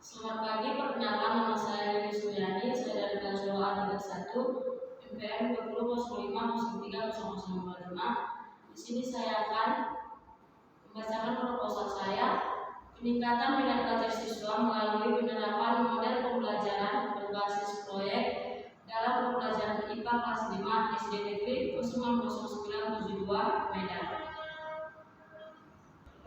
Selamat pagi, perkenalkan nama saya Dewi Suryani, saya dari kelas 2A tingkat 1, MPM 2005-03-0025. Di sini saya akan membacakan proposal saya, peningkatan minat belajar siswa melalui penerapan model pembelajaran berbasis proyek dalam pembelajaran IPA kelas 5 SD Negeri 00972 Medan.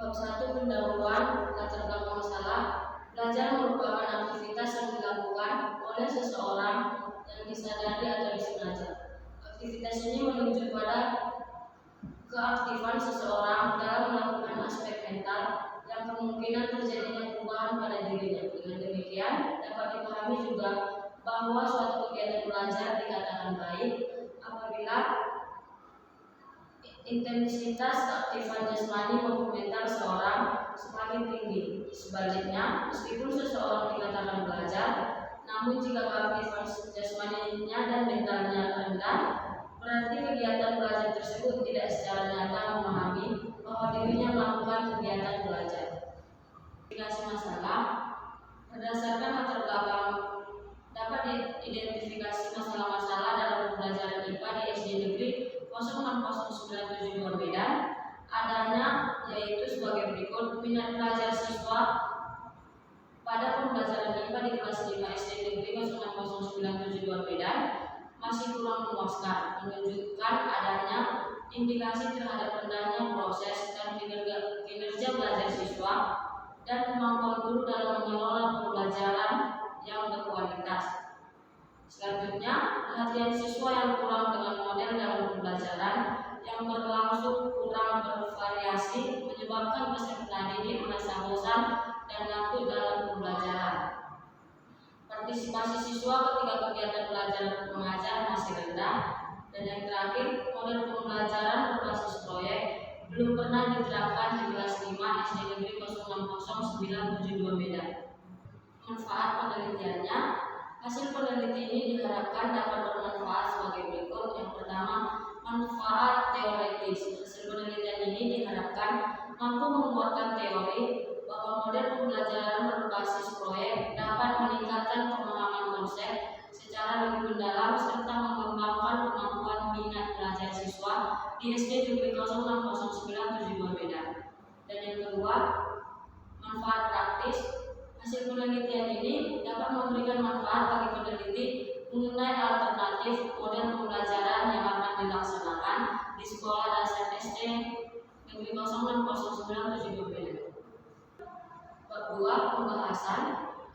Bab 1 pendahuluan latar belakang masalah. Belajar merupakan aktivitas yang dilakukan oleh seseorang yang disadari atau disengaja. Aktivitas ini menunjuk pada keaktifan seseorang dalam melakukan aspek mental yang kemungkinan terjadinya perubahan pada dirinya. Dengan demikian, dapat dipahami juga bahwa suatu kegiatan belajar dikatakan baik apabila intensitas keaktifan jasmani maupun mental seorang semakin tinggi. Sebaliknya, meskipun seseorang dikatakan belajar, namun jika keaktifan jasmaninya dan mentalnya rendah, berarti kegiatan belajar tersebut tidak secara nyata memahami bahwa dirinya melakukan kegiatan belajar. Identifikasi masalah. Berdasarkan latar belakang, dapat diidentifikasi masalah-masalah dalam pembelajaran IPA di SD Negeri 0600972 Medan adanya, yaitu sebagai berikut. Minat belajar siswa pada pembelajaran IPA di kelas 5 SD Negeri 0600972 Medan masih kurang memuaskan, menunjukkan adanya indikasi terhadap rendahnya proses dan kinerja belajar siswa dan kemampuan guru dalam mengelola pembelajaran yang berkualitas. Selanjutnya, perhatian siswa yang kurang dengan model dalam pembelajaran yang berlangsung kurang bervariasi menyebabkan peserta didik merasa bosan dan ngantuk dalam pembelajaran. Partisipasi siswa ketika kegiatan belajar mengajar masih rendah. Dan yang terakhir, model pembelajaran berbasis proyek belum pernah diterapkan di kelas 5 SD Negeri 0600972 Medan. Manfaat penelitiannya. Hasil peneliti ini diharapkan dapat bermanfaat sebagai berikut. Yang pertama, manfaat teoritis. Hasil penelitian ini diharapkan mampu menguatkan teori bahwa model pembelajaran berbasis proyek dapat meningkatkan pemahaman konsep secara lebih mendalam serta mengembangkan kemampuan minat belajar siswa di SD Negeri 0600972 Medan. Dan yang kedua, manfaat praktis. Hasil penelitian ini dapat memberikan manfaat bagi peneliti mengenai alternatif model pembelajaran yang akan dilaksanakan di sekolah dasar SD Negeri 0600972 Medan. Bab 2 pembahasan.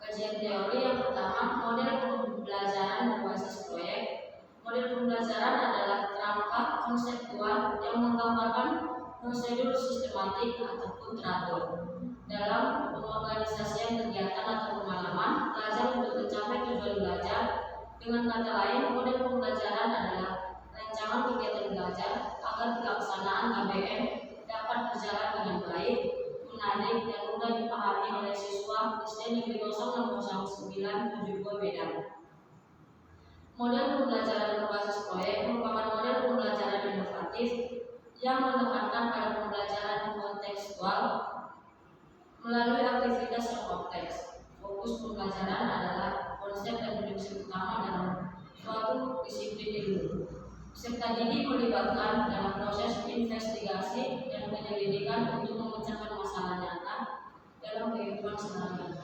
Kajian teori. Yang pertama, model pembelajaran berbasis proyek. Model pembelajaran adalah kerangka konseptual yang menggambarkan prosedur sistematik ataupun teratur dalam pengorganisasian kegiatan atau pengalaman belajar untuk mencapai tujuan belajar. Dengan kata lain, model pembelajaran adalah rancangan kegiatan belajar agar pelaksanaan KBM dapat berjalan dengan baik, menarik, dan mudah dipahami oleh siswa SD Negeri 0600972 Medan. Model pembelajaran berbasis proyek merupakan model pembelajaran inovatif yang menekankan pada pembelajaran kontekstual melalui aktivitas yang kompleks. Fokus pembelajaran adalah konsep dan prinsip utama dalam suatu disiplin ilmu. Peserta didik melibatkan dalam proses investigasi dan penyelidikan untuk memecahkan masalah nyata dalam kehidupan sehari-hari.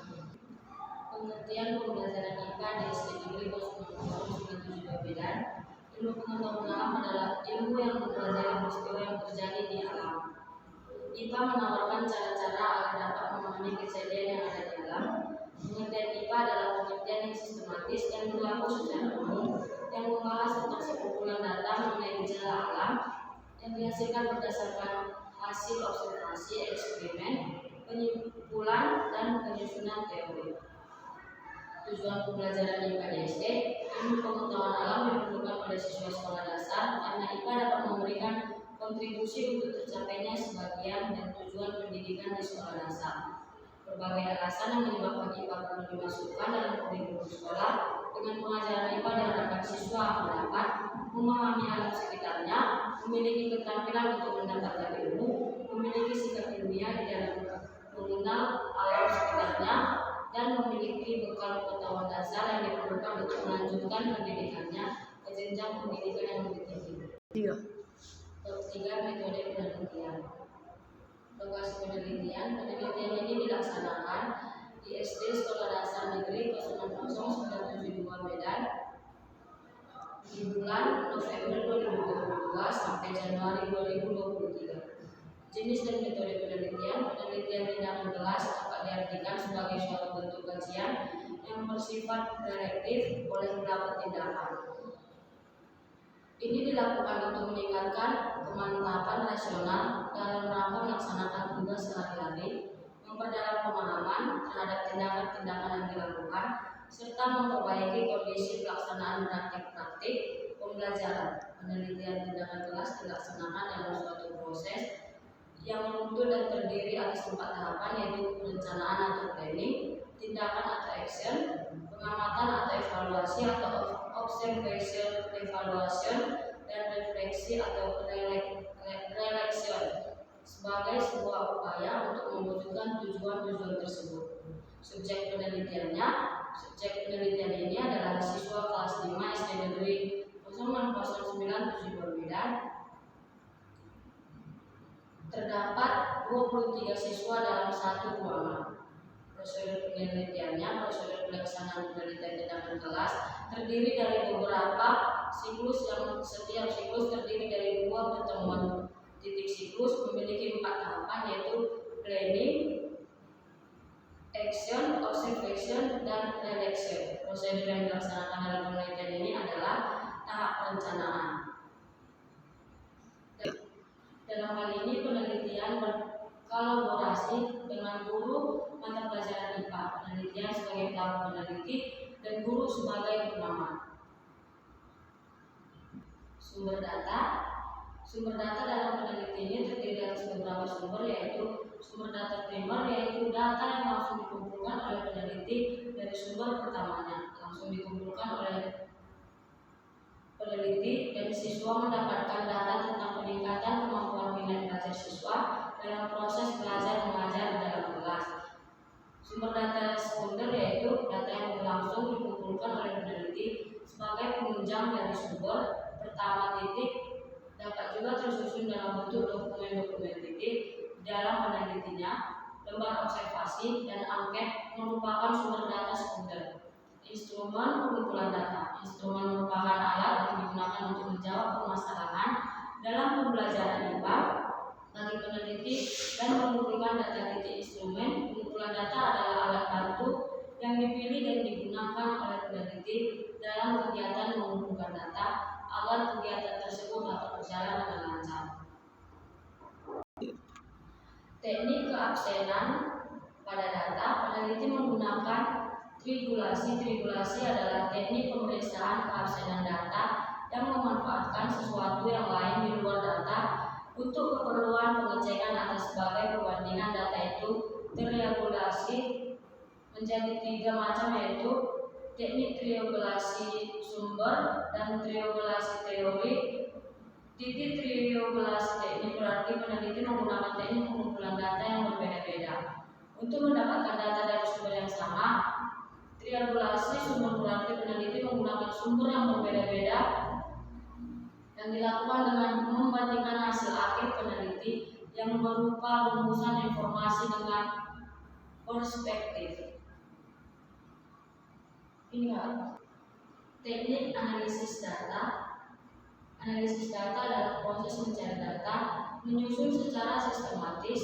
Pengertian pembelajaran IPA di SD Negeri 0600972 Medan. Ilmu pengetahuan alam adalah ilmu yang mempelajari peristiwa yang terjadi di alam. IPA menawarkan cara-cara agar dapat memahami kejadian yang ada di alam. Pengertian IPA adalah pengertian yang sistematis dan berlaku secara umum yang membahas tentang sekumpulan data mengenai gejala alam yang dihasilkan berdasarkan hasil observasi, eksperimen, penyimpulan, dan penyusunan teori. Tujuan pembelajaran IPA di SD. Ilmu pengetahuan alam diperlukan pada siswa sekolah dasar karena IPA dapat memberikan kontribusi untuk tercapainya sebagian dan tujuan pendidikan di sekolah dasar. Berbagai alasan yang menyebabkan IPA perlu dimasukkan dalam kurikulum sekolah. Dengan pengajaran IPA diharapkan siswa dapat memahami alam sekitarnya, memiliki keterampilan untuk mendapatkan ilmu, memiliki sikap ilmiah di dalam mengenal alam sekitarnya, dan memiliki bekal pengetahuan dasar yang diperlukan untuk melanjutkan pendidikannya ke jenjang pendidikan yang lebih tinggi. 3. Metode penelitian. Lokasi penelitian ini dilaksanakan di SD Sekolah Dasar Negeri 00972 Medan di bulan November 2022 sampai Januari 2023. Jenis dan metode penelitian tindakan kelas dapat diartikan sebagai suatu bentuk kajian yang bersifat direktif oleh beberapa tindakan. Ini dilakukan untuk meningkatkan kemantapan rasional dalam rangka melaksanakan tugas sehari-hari, memperdalam pemahaman terhadap tindakan-tindakan yang dilakukan, serta memperbaiki kondisi pelaksanaan praktik-praktik pembelajaran. Penelitian tindakan kelas dilaksanakan dalam suatu proses yang menuntut dan terdiri atas 4 tahapan, yaitu perencanaan atau planning, tindakan atau action, pengamatan atau evaluasi atau observation evaluation, dan refleksi atau reflection sebagai sebuah upaya untuk mewujudkan tujuan-tujuan tersebut. Subjek penelitian ini adalah siswa kelas 5 SD Negeri 00972 Medan. Terdapat 23 siswa dalam satu ruangan. Prosedur penelitiannya, prosedur pelaksanaan penelitian tindakan kelas terdiri dari beberapa siklus yang setiap siklus terdiri dari 2 pertemuan titik siklus, memiliki 4 tahapan, yaitu planning, action, observation, dan reflection. Prosedur yang dilaksanakan dalam penelitian ini adalah tahap perencanaan. Dalam hal ini penelitian berkolaborasi dengan guru mata pelajaran IPA, penelitian sebagai pelaku peneliti, dan guru sebagai pengamat. Sumber data dalam penelitian ini terdiri atas beberapa sumber, yaitu sumber data primer, yaitu data yang langsung dikumpulkan oleh peneliti dari sumber pertamanya, langsung dikumpulkan oleh peneliti, dan siswa mendapatkan data tentang peningkatan kemampuan minat belajar siswa dalam proses belajar mengajar dalam kelas. Sumber data sekunder yaitu data yang langsung dikumpulkan oleh peneliti sebagai penunjang dari sumber pertama titik, dapat juga tersusun dalam bentuk dokumen-dokumen titik dalam penelitinya. Lembar observasi dan angket merupakan sumber data sekunder. Instrumen pengumpulan data. Instrumen merupakan alat yang digunakan untuk menjawab permasalahan dalam pembelajaran IPA bagi peneliti dan mengumpulkan data titik. Instrumen pengumpulan data adalah alat bantu yang dipilih dan digunakan oleh peneliti dalam kegiatan mengumpulkan data agar kegiatan tersebut dapat berjalan dengan lancar. Teknik keabsenan pada data. Peneliti menggunakan tribulasi. Tribulasi adalah teknik pemeriksaan keabsenan data yang memanfaatkan sesuatu yang lain di luar data untuk keperluan pengecekan atas sebagai perbandingan data itu. Triangulasi menjadi 3 macam, yaitu teknik triangulasi sumber dan triangulasi teori. Titik triangulasi teknik berarti peneliti menggunakan teknik pengumpulan data yang berbeda-beda untuk mendapatkan data dari sumber yang sama. Triangulasi sumber berarti peneliti menggunakan sumber yang berbeda-beda yang dilakukan dengan membandingkan hasil akhir peneliti yang berupa rumusan informasi dengan perspektif. Ingat, teknik analisis data. Analisis data adalah proses mencari data, menyusun secara sistematis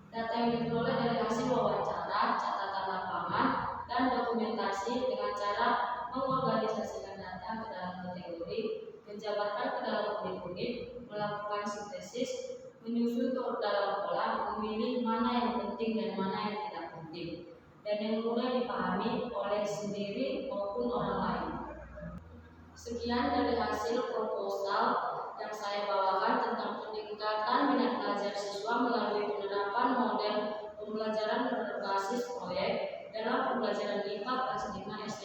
data yang diperoleh dari hasil wawancara, catatan lapangan, dan dokumentasi dengan cara mengorganisasikan data ke dalam kategori, menjabarkan ke dalam unit-unit, melakukan sintesis, menyusun ke dalam kolam, memilih mana yang penting dan mana yang tidak penting, dan yang mudah dipahami oleh sendiri maupun orang lain. Sekian dari hasil proposal yang saya bawakan tentang peningkatan minat belajar siswa melalui penerapan model pembelajaran berbasis proyek dalam pembelajaran IPA kelas 5 SD